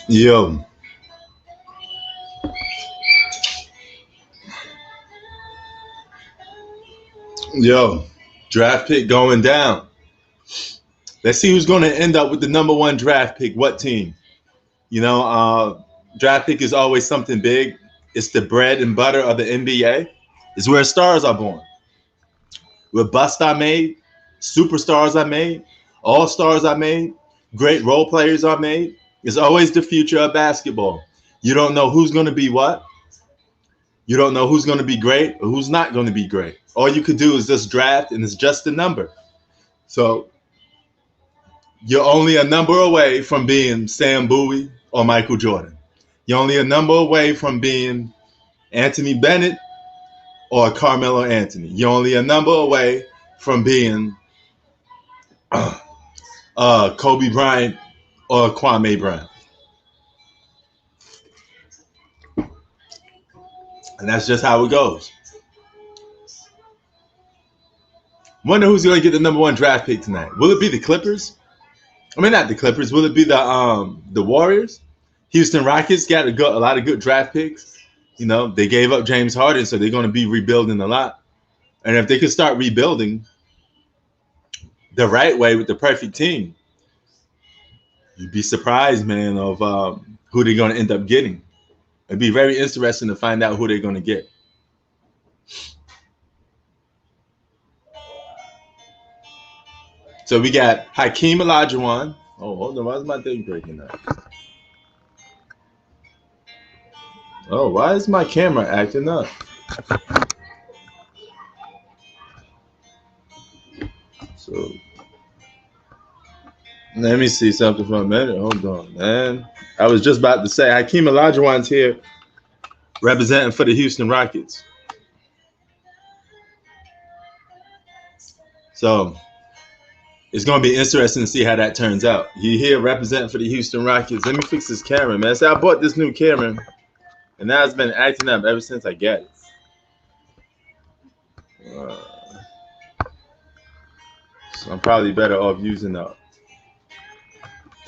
Yo, yo, draft pick going down. Let's see who's going to end up with the number one draft pick. What team? You know, draft pick is always something big. It's the bread and butter of the NBA. It's where stars are born. Where busts are made, superstars are made, all stars are made, great role players are made. It's always the future of basketball. You don't know who's going to be what. You don't know who's going to be great or who's not going to be great. All you could do is just draft, and it's just a number. So you're only a number away from being Sam Bowie or Michael Jordan. You're only a number away from being Anthony Bennett or Carmelo Anthony. You're only a number away from being Kobe Bryant or Kwame Brown. And that's just how it goes. Wonder who's going to get the number one draft pick tonight. Will it be the Clippers? I mean, not the Clippers. Will it be the Warriors? Houston Rockets got a lot of good draft picks. You know, they gave up James Harden, so they're going to be rebuilding a lot. And if they can start rebuilding the right way with the perfect team, you'd be surprised, man, of who they're going to end up getting. It'd be very interesting to find out who they're going to get. So we got Hakeem Olajuwon. Oh, hold on. Why is my thing breaking up? Oh, why is my camera acting up? So let me see something for a minute. Hold on, man. I was just about to say Hakeem Olajuwon's here representing for the Houston Rockets. So it's going to be interesting to see how that turns out. He here representing for the Houston Rockets. Let me fix this camera, man. So I bought this new camera, and now it's been acting up ever since I got it. So I'm probably better off using the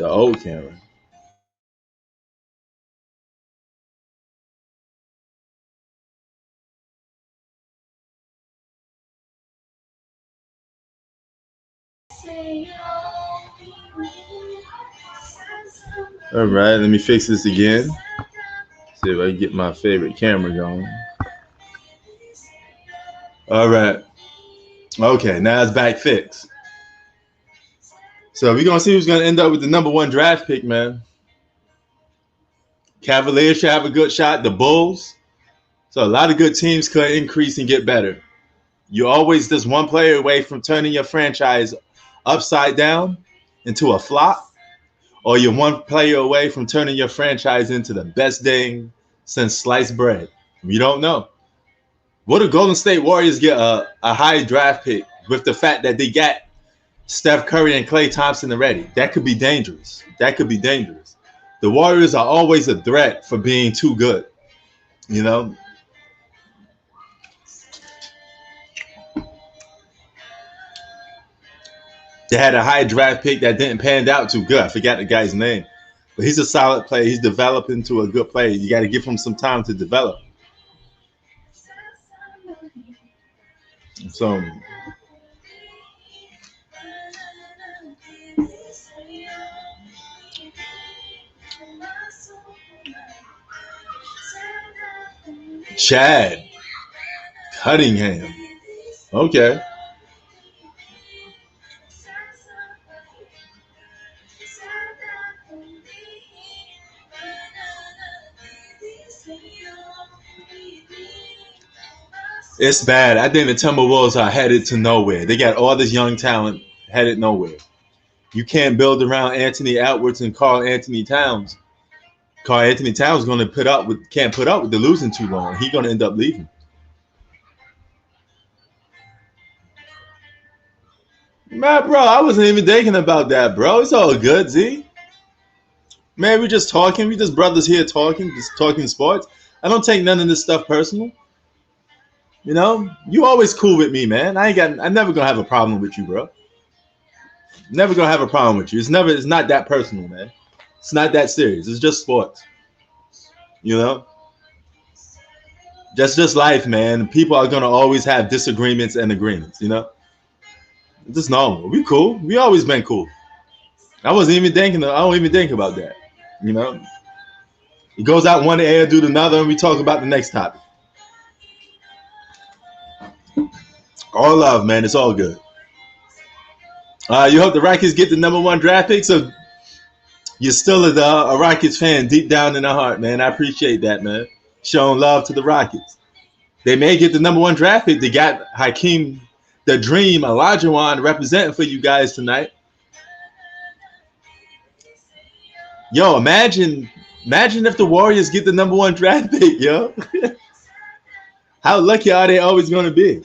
old camera. All right, let me fix this again. See if I can get my favorite camera going. All right. Okay, now it's back fixed. So we're going to see who's going to end up with the number one draft pick, man. Cavaliers should have a good shot. The Bulls. So a lot of good teams could increase and get better. You're always just one player away from turning your franchise upside down into a flop, or you're one player away from turning your franchise into the best thing since sliced bread. You don't know. What if Golden State Warriors get a high draft pick with the fact that they got Steph Curry and Klay Thompson already? That could be dangerous. That could be dangerous. The Warriors are always a threat for being too good. You know? They had a high draft pick that didn't pan out too good. I forgot the guy's name. But he's a solid player. He's developing to a good player. You got to give him some time to develop. So Chad Cunningham. Okay. It's bad. I think the Timberwolves are headed to nowhere. They got all this young talent headed nowhere. You can't build around Anthony Edwards and Karl Anthony Towns. Karl Anthony Towns going to can't put up with the losing too long. He's going to end up leaving. Man, bro, I wasn't even thinking about that, bro. It's all good, Z. Man, we just talking. We just brothers here talking, just talking sports. I don't take none of this stuff personal. You know, you always cool with me, man. I'm never gonna have a problem with you, bro. Never gonna have a problem with you. It's not that personal, man. It's not that serious. It's just sports. You know, just life, man. People are gonna always have disagreements and agreements. You know, it's just normal. We cool. We always been cool. I wasn't even thinking. I don't even think about that. You know, it goes out one air, do another, and we talk about the next topic. All love, man. It's all good. You hope the Rockets get the number one draft pick. So you're still a Rockets fan deep down in the heart, man. I appreciate that, man. Showing love to the Rockets. They may get the number one draft pick. They got Hakeem, the Dream, Olajuwon representing for you guys tonight. Yo, imagine if the Warriors get the number one draft pick, yo. How lucky are they always going to be?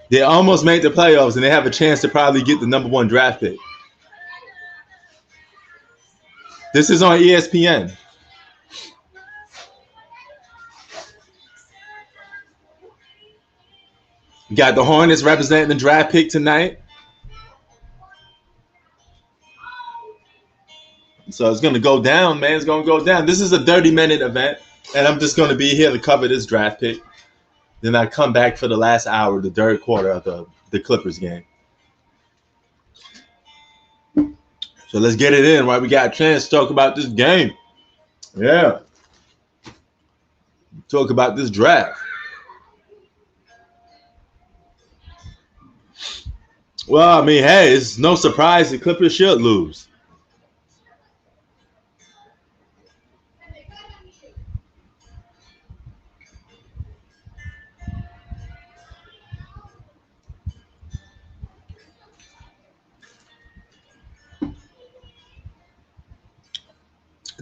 They almost made the playoffs, and they have a chance to probably get the number one draft pick. This is on ESPN. You got the Hornets representing the draft pick tonight. So it's going to go down, man. It's going to go down. This is a 30-minute event, and I'm just going to be here to cover this draft pick. Then I come back for the last hour, the third quarter of the Clippers game. So let's get it in while we got a chance to talk about this game. Yeah. Talk about this draft. Well, I mean, hey, it's no surprise the Clippers should lose.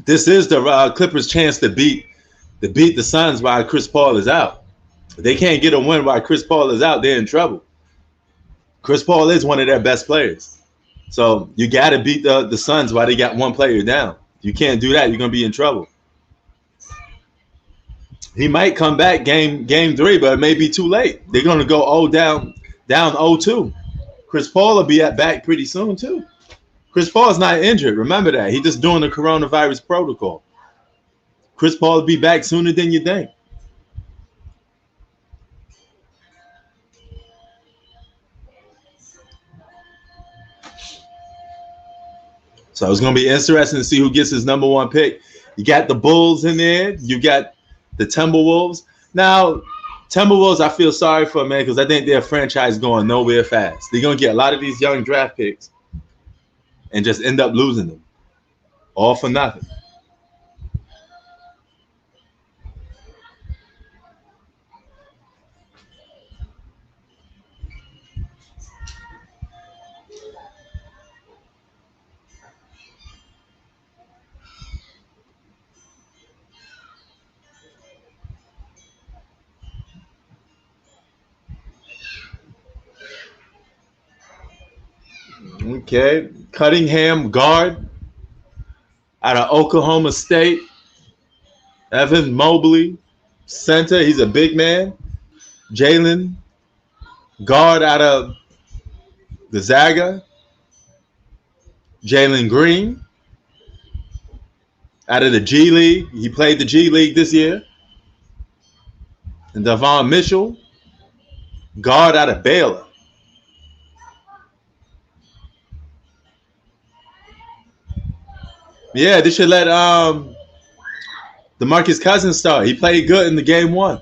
This is the Clippers' chance to beat the Suns while Chris Paul is out. If they can't get a win while Chris Paul is out, they're in trouble. Chris Paul is one of their best players. So you got to beat the Suns while they got one player down. You can't do that. You're going to be in trouble. He might come back game 3, but it may be too late. They're going to go down 0-2. Chris Paul will be back pretty soon, too. Chris Paul is not injured. Remember that. He's just doing the coronavirus protocol. Chris Paul will be back sooner than you think. So it's going to be interesting to see who gets his number one pick. You got the Bulls in there. You got the Timberwolves. Now, Timberwolves, I feel sorry for, man, because I think their franchise going nowhere fast. They're going to get a lot of these young draft picks and just end up losing them. All for nothing. Okay. Cunningham, guard out of Oklahoma State. Evan Mobley, center. He's a big man. Jalen, guard out of Gonzaga. Jalen Green, out of the G League. He played the G League this year. And Devon Mitchell, guard out of Baylor. Yeah, they should let DeMarcus Cousins start. He played good in the game 1.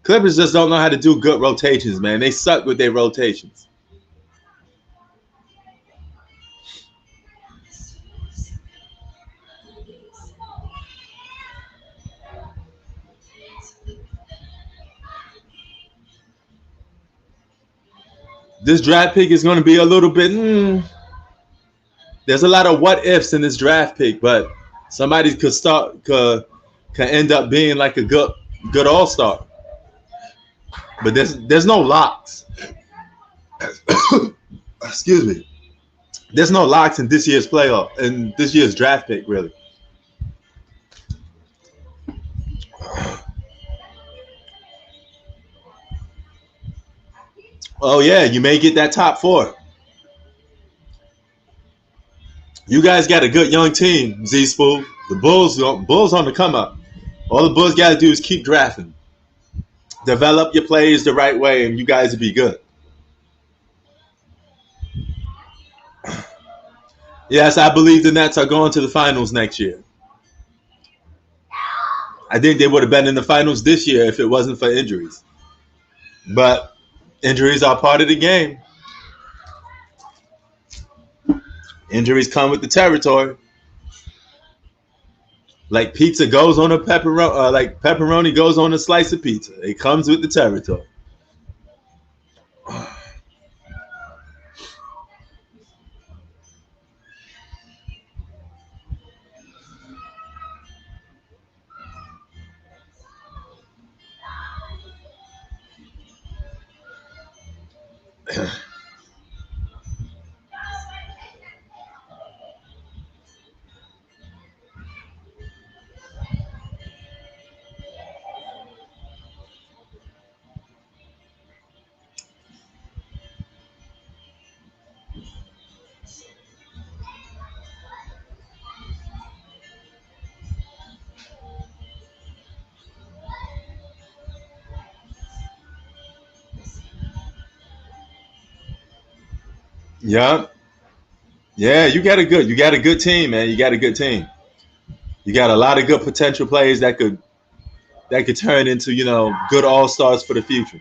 Clippers just don't know how to do good rotations, man. They suck with their rotations. This draft pick is going to be a little bit. There's a lot of what ifs in this draft pick, but somebody could end up being like a good all-star. But there's no locks. Excuse me. There's no locks in this year's playoff and this year's draft pick, really. Oh yeah, you may get that top four. You guys got a good young team, Z Spool. The Bulls on the come up. All the Bulls got to do is keep drafting, develop your players the right way, and you guys will be good. Yes, I believe the Nets are going to the finals next year. I think they would have been in the finals this year if it wasn't for injuries. But injuries are part of the game. Injuries come with the territory. Like pizza goes on a pepperoni, like pepperoni goes on a slice of pizza. It comes with the territory. Yeah, yeah, you got a good team, man. You got a good team. You got a lot of good potential players that could turn into good all stars for the future.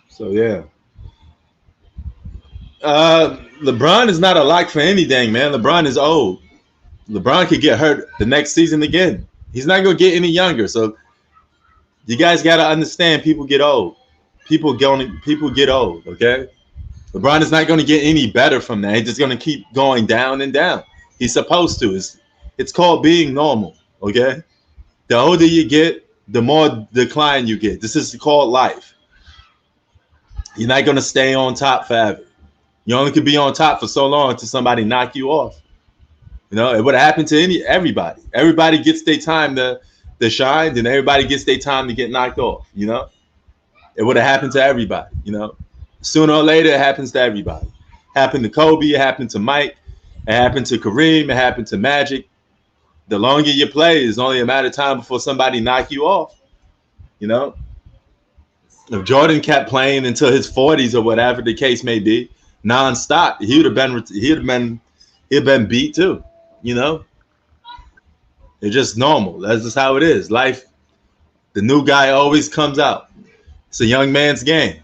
So yeah, LeBron is not a lock for anything, man. LeBron is old. LeBron could get hurt the next season again. He's not gonna get any younger. So you guys got to understand, people get old. People get old. Okay, LeBron is not going to get any better from that. He's just going to keep going down and down. He's supposed to. It's called being normal. Okay, the older you get, the more decline you get. This is called life. You're not going to stay on top forever. You only could be on top for so long until somebody knock you off. It would happen to everybody. Everybody gets their time to shine, and everybody gets their time to get knocked off. It would have happened to everybody. Sooner or later, it happens to everybody. Happened to Kobe, it happened to Mike, it happened to Kareem, it happened to Magic. The longer you play, it's only a matter of time before somebody knock you off. You know, if Jordan kept playing until his 40s or whatever the case may be, nonstop, he'd been beat too. You know, it's just normal. That's just how it is. Life. The new guy always comes out. It's a young man's game.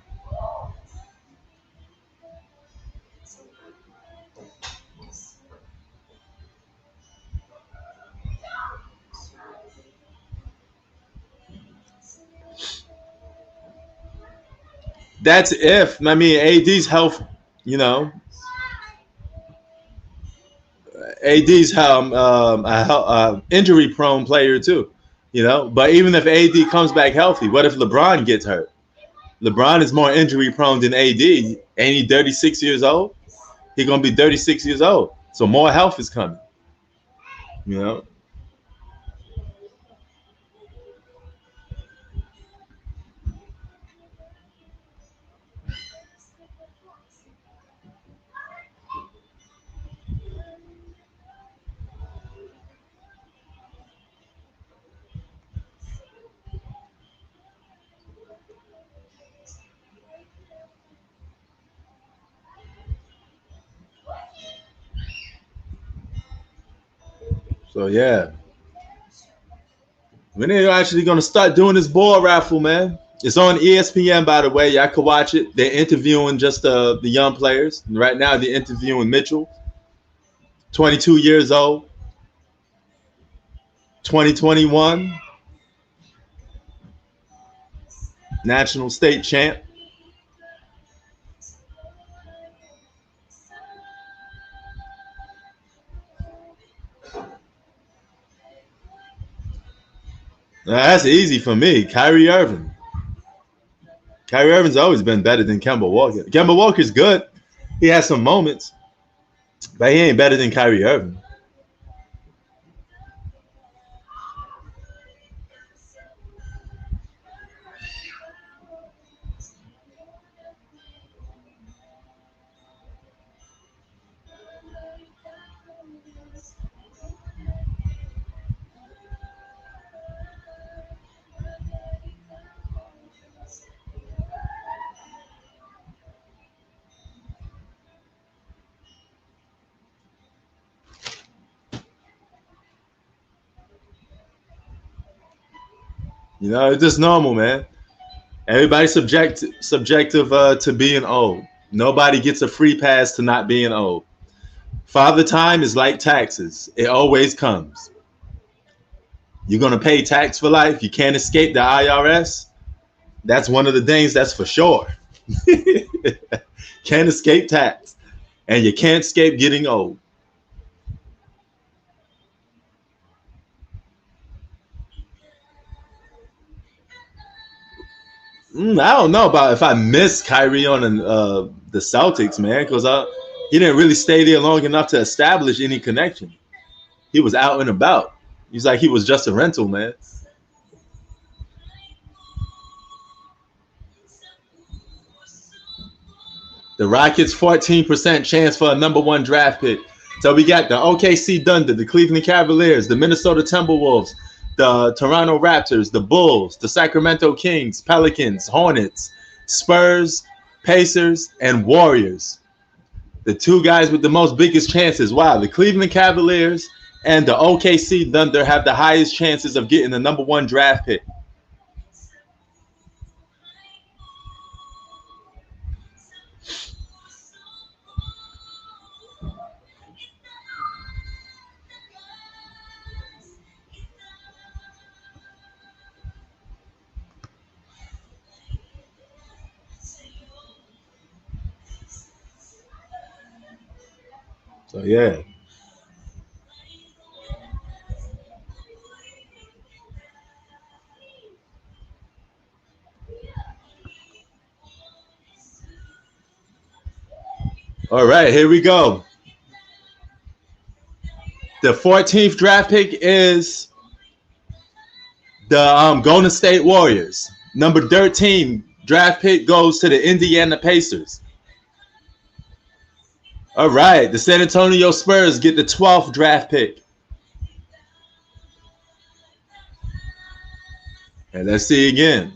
That's if AD's health. You know, AD's a injury prone player too. But even if AD comes back healthy, what if LeBron gets hurt? LeBron is more injury prone than AD. Ain't he 36 years old? He's gonna be 36 years old. So more health is coming. You know. So yeah, When they're actually going to start doing this ball raffle, man? It's on ESPN, by the way. Y'all could watch it. They're interviewing just the young players. Right now, they're interviewing Mitchell, 22 years old, 2021, national state champ. Now, that's easy for me. Kyrie Irving. Kyrie Irving's always been better than Kemba Walker. Kemba Walker's good. He has some moments, but he ain't better than Kyrie Irving. You know, it's just normal, man. Everybody's subjective to being old. Nobody gets a free pass to not being old. Father time is like taxes. It always comes. You're going to pay tax for life. You can't escape the IRS. That's one of the things that's for sure. Can't escape tax. And you can't escape getting old. I don't know about if I miss Kyrie on the Celtics, man, because he didn't really stay there long enough to establish any connection. He was out and about. He's like he was just a rental, man. The Rockets 14% chance for a #1 draft pick. So we got the OKC Thunder, the Cleveland Cavaliers, the Minnesota Timberwolves, the Toronto Raptors, the Bulls, the Sacramento Kings, Pelicans, Hornets, Spurs, Pacers, and Warriors. The two guys with the most biggest chances. Wow, the Cleveland Cavaliers and the OKC Thunder have the highest chances of getting the #1 draft pick. So yeah. All right, here we go. The 14th draft pick is the Golden State Warriors. Number 13 draft pick goes to the Indiana Pacers. All right, the San Antonio Spurs get the 12th draft pick. And let's see again.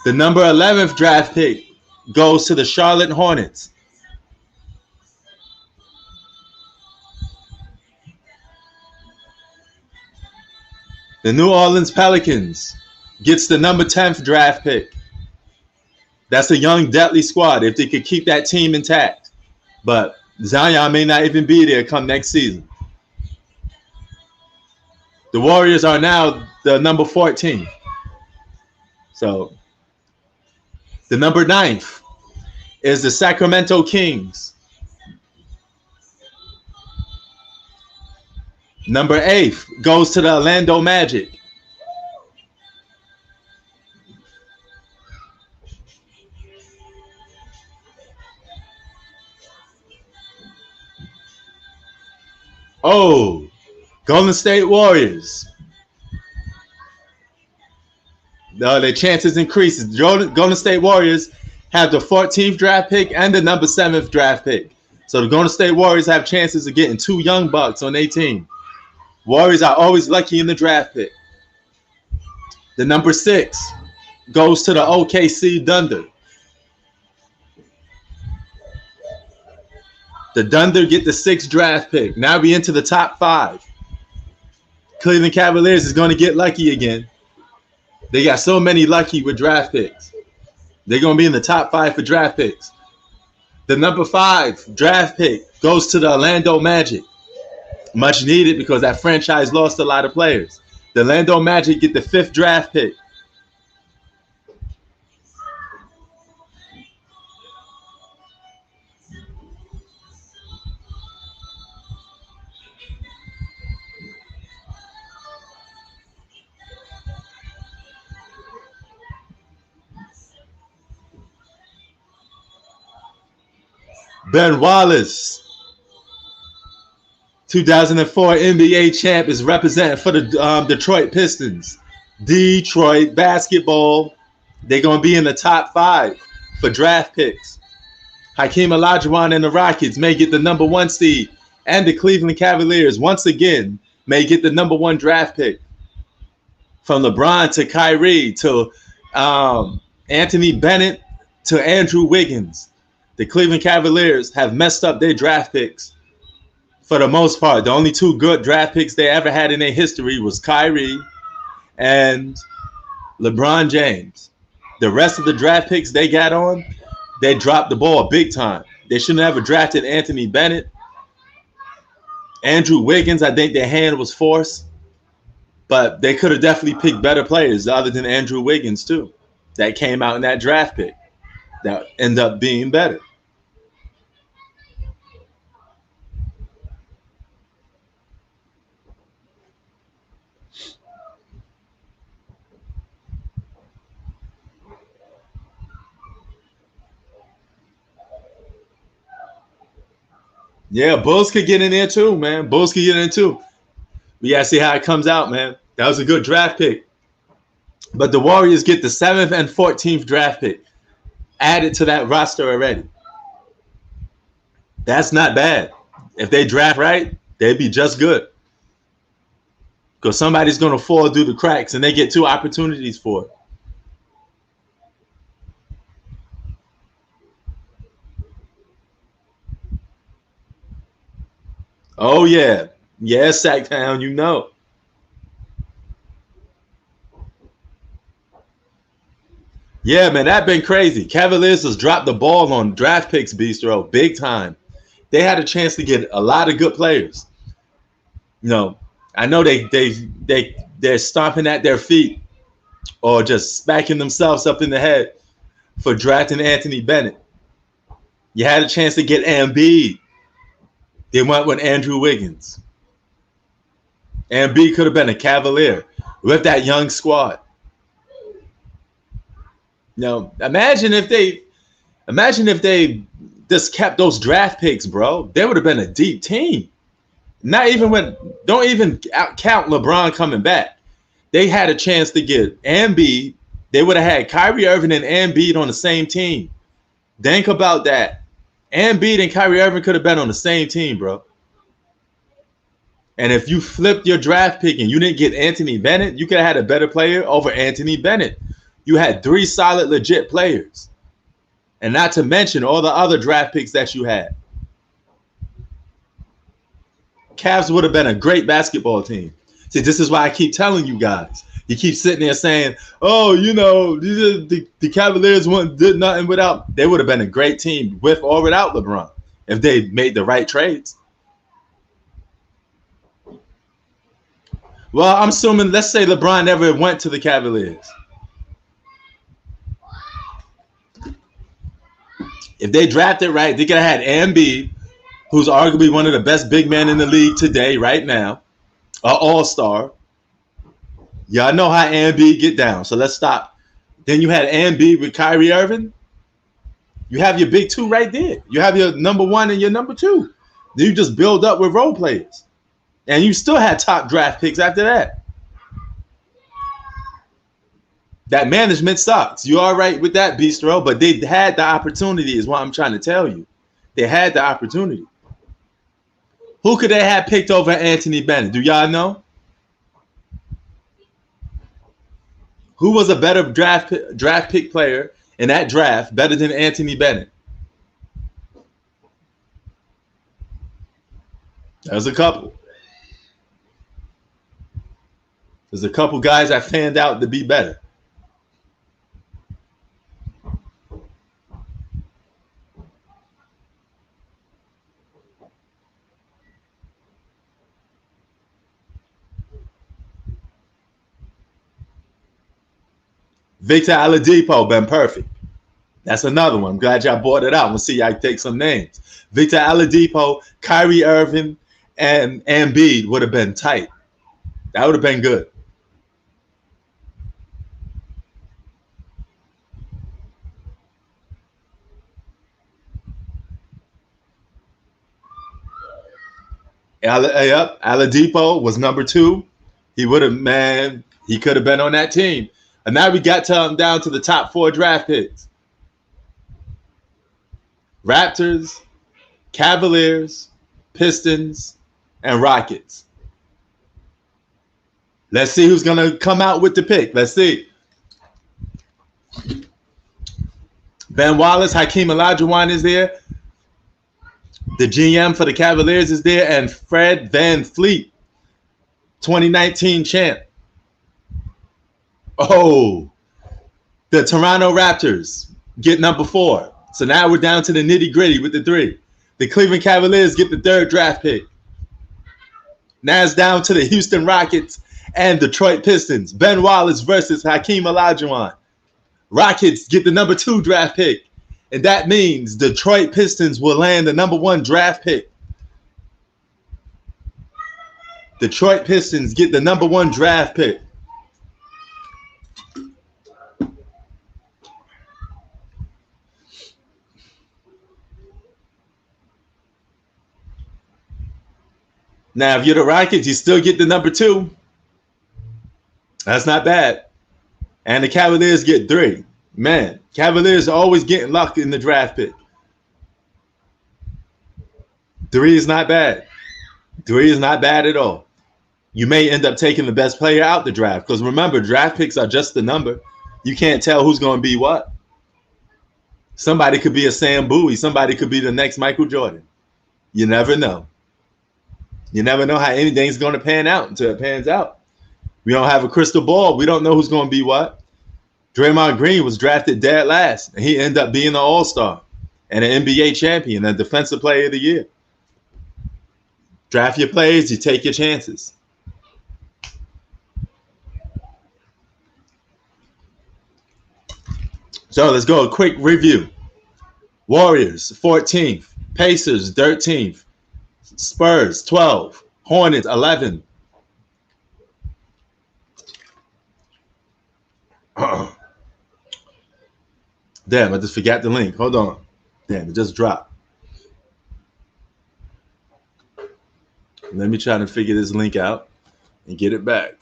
The number 11th draft pick goes to the Charlotte Hornets. The New Orleans Pelicans gets the number 10th draft pick. That's a young, deadly squad if they could keep that team intact. But Zion may not even be there come next season. The Warriors are now the number 14. So the number 9th is the Sacramento Kings. Number 8th goes to the Orlando Magic. Oh, Golden State Warriors. No, their chances increases. Golden State Warriors have the 14th draft pick and the number 7th draft pick. So the Golden State Warriors have chances of getting 2 young bucks on their team. Warriors are always lucky in the draft pick. The number 6 goes to the OKC Thunder. The Thunder get the 6th draft pick. Now we into the top 5. Cleveland Cavaliers is going to get lucky again. They got so many lucky with draft picks. They're going to be in the top 5 for draft picks. The number 5 draft pick goes to the Orlando Magic. Much needed because that franchise lost a lot of players. The Orlando Magic get the 5th draft pick. Ben Wallace, 2004 NBA champ, is representing for the Detroit Pistons. Detroit basketball. They're going to be in the top 5 for draft picks. Hakeem Olajuwon and the Rockets may get the number 1 seed. And the Cleveland Cavaliers, once again, may get the number 1 draft pick. From LeBron to Kyrie to Anthony Bennett to Andrew Wiggins. The Cleveland Cavaliers have messed up their draft picks for the most part. The only 2 good draft picks they ever had in their history was Kyrie and LeBron James. The rest of the draft picks they got on, they dropped the ball big time. They shouldn't have drafted Anthony Bennett. Andrew Wiggins, I think their hand was forced. But they could have definitely picked better players other than Andrew Wiggins too. That came out in that draft pick. That ended up being better. Yeah, Bulls could get in there too, man. Bulls could get in too. We gotta see how it comes out, man. That was a good draft pick. But the Warriors get the 7th and 14th draft pick added to that roster already. That's not bad. If they draft right, they'd be just good. Because somebody's going to fall through the cracks and they get 2 opportunities for it. Oh, yeah. Yeah, Sacktown, you know. Yeah, man, that been crazy. Cavaliers has dropped the ball on draft picks, Bistro, big time. They had a chance to get a lot of good players. You know, I know they're stomping at their feet or just smacking themselves up in the head for drafting Anthony Bennett. You had a chance to get Embiid. They went with Andrew Wiggins. Embiid could have been a Cavalier with that young squad. Now, imagine if they just kept those draft picks, bro. They would have been a deep team. Not even when, don't even count LeBron coming back. They had a chance to get Embiid. They would have had Kyrie Irving and Embiid on the same team. Think about that. Embiid and Kyrie Irving could have been on the same team, bro. And if you flipped your draft pick and you didn't get Anthony Bennett, you could have had a better player over Anthony Bennett. You had 3 solid, legit players. And not to mention all the other draft picks that you had. Cavs would have been a great basketball team. See, this is why I keep telling you guys. You keep sitting there saying, oh, you know, the Cavaliers did nothing without. They would have been a great team with or without LeBron if they made the right trades. Well, I'm assuming, let's say LeBron never went to the Cavaliers. If they drafted right, they could have had Embiid, who's arguably one of the best big men in the league today, right now, an all-star. Y'all know how Embiid get down, so let's stop. Then you had Embiid with Kyrie Irving. You have your big 2 right there. You have your number 1 and your number 2. Then you just build up with role players. And you still had top draft picks after that. That management sucks. You all right with that, Bistro? But they had the opportunity is what I'm trying to tell you. They had the opportunity. Who could they have picked over Anthony Bennett? Do y'all know? Who was a better draft pick player in that draft better than Anthony Bennett? There's a couple. There's a couple guys that fanned out to be better. Victor Oladipo been perfect. That's another one. I'm glad y'all brought it out. We'll see y'all take some names. Victor Oladipo, Kyrie Irving, and Embiid would have been tight. That would have been good. Oladipo was number 2. He would have, man, he could have been on that team. And now we got to him down to the top 4 draft picks. Raptors, Cavaliers, Pistons, and Rockets. Let's see who's going to come out with the pick. Let's see. Ben Wallace, Hakeem Olajuwon is there. The GM for the Cavaliers is there. And Fred VanVleet, 2019 champ. Oh, the Toronto Raptors get number 4. So now we're down to the nitty-gritty with the 3. The Cleveland Cavaliers get the 3rd draft pick. Now it's down to the Houston Rockets and Detroit Pistons. Ben Wallace versus Hakeem Olajuwon. Rockets get the number 2 draft pick. And that means Detroit Pistons will land the number 1 draft pick. Detroit Pistons get the number 1 draft pick. Now, if you're the Rockets, you still get the number 2. That's not bad. And the Cavaliers get 3. Man, Cavaliers are always getting luck in the draft pick. 3 is not bad. 3 is not bad at all. You may end up taking the best player out the draft. Because remember, draft picks are just the number. You can't tell who's going to be what. Somebody could be a Sam Bowie. Somebody could be the next Michael Jordan. You never know. You never know how anything's going to pan out until it pans out. We don't have a crystal ball. We don't know who's going to be what. Draymond Green was drafted dead last, and he ended up being an all-star and an NBA champion and defensive player of the year. Draft your players, you take your chances. So let's go a quick review. Warriors, 14th. Pacers, 13th. Spurs, 12. Hornets, 11. Damn, I just forgot the link. Hold on. Damn, it just dropped. Let me try to figure this link out and get it back.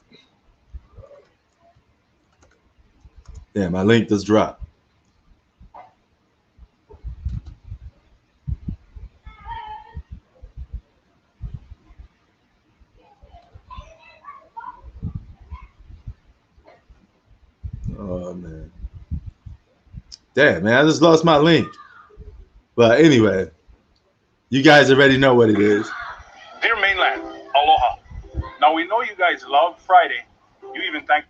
Damn, my link just dropped. Oh, man. Damn, man, I just lost my link. But anyway, you guys already know what it is. Dear Mainland, aloha. Now, we know you guys love Friday. You even thank...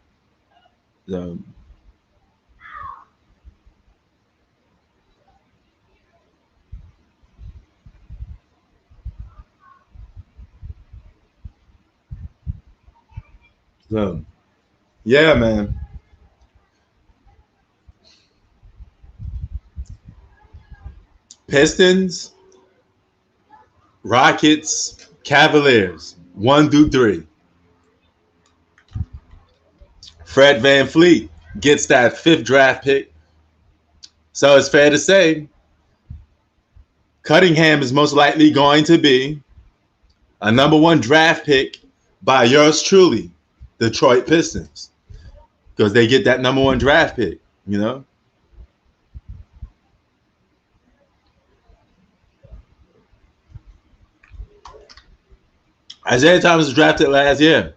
So, yeah, man. Pistons, Rockets, Cavaliers, 1 through 3. Fred VanVleet gets that 5th draft pick. So it's fair to say Cunningham is most likely going to be a number 1 draft pick by yours truly, Detroit Pistons, because they get that number 1 draft pick, you know? Isaiah Thomas was drafted last year.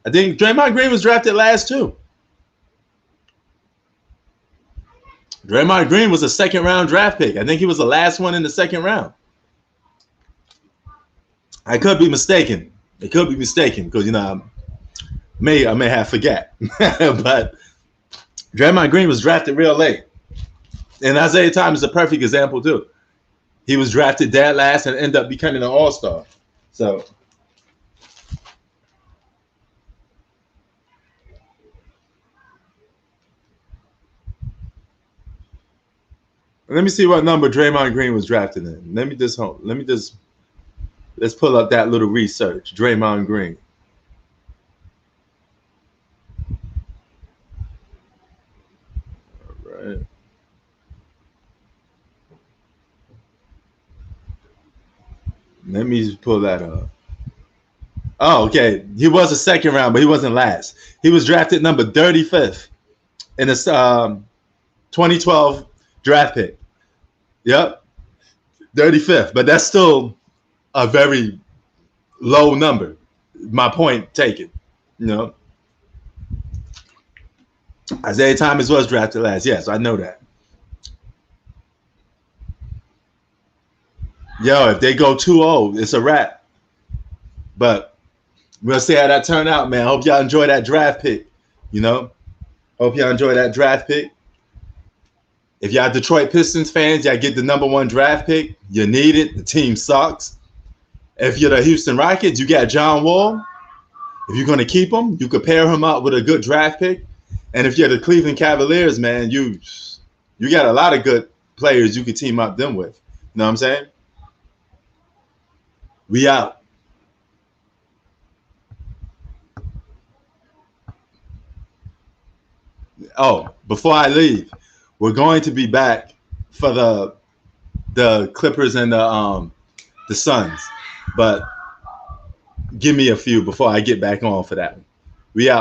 I think Draymond Green was drafted last too. Draymond Green was a 2nd round draft pick. I think he was the last one in the 2nd round. I could be mistaken. It could be mistaken because, you know, I may have forget, but Draymond Green was drafted real late, and Isaiah Thomas is a perfect example too. He was drafted dead last and ended up becoming an All-Star. So let me see what number Draymond Green was drafted in. Let's pull up that little research. Draymond Green. All right. Let me pull that up. Oh, okay. He was a second round, but he wasn't last. He was drafted number 35th in the 2012 draft pick. Yep, 35th. But that's still a very low number. My point taken. You know, Isaiah Thomas was drafted last. Yes, I know that. Yo, if they go 2-0, it's a wrap. But we'll see how that turn out, man. Hope y'all enjoy that draft pick. You know, hope y'all enjoy that draft pick. If y'all Detroit Pistons fans, y'all get the number 1 draft pick. You need it. The team sucks. If you're the Houston Rockets, you got John Wall. If you're going to keep him, you could pair him up with a good draft pick. And if you're the Cleveland Cavaliers, man, you got a lot of good players you could team up them with. You know what I'm saying? We out. Oh, before I leave, we're going to be back for the Clippers and the Suns, but give me a few before I get back on for that one. We out.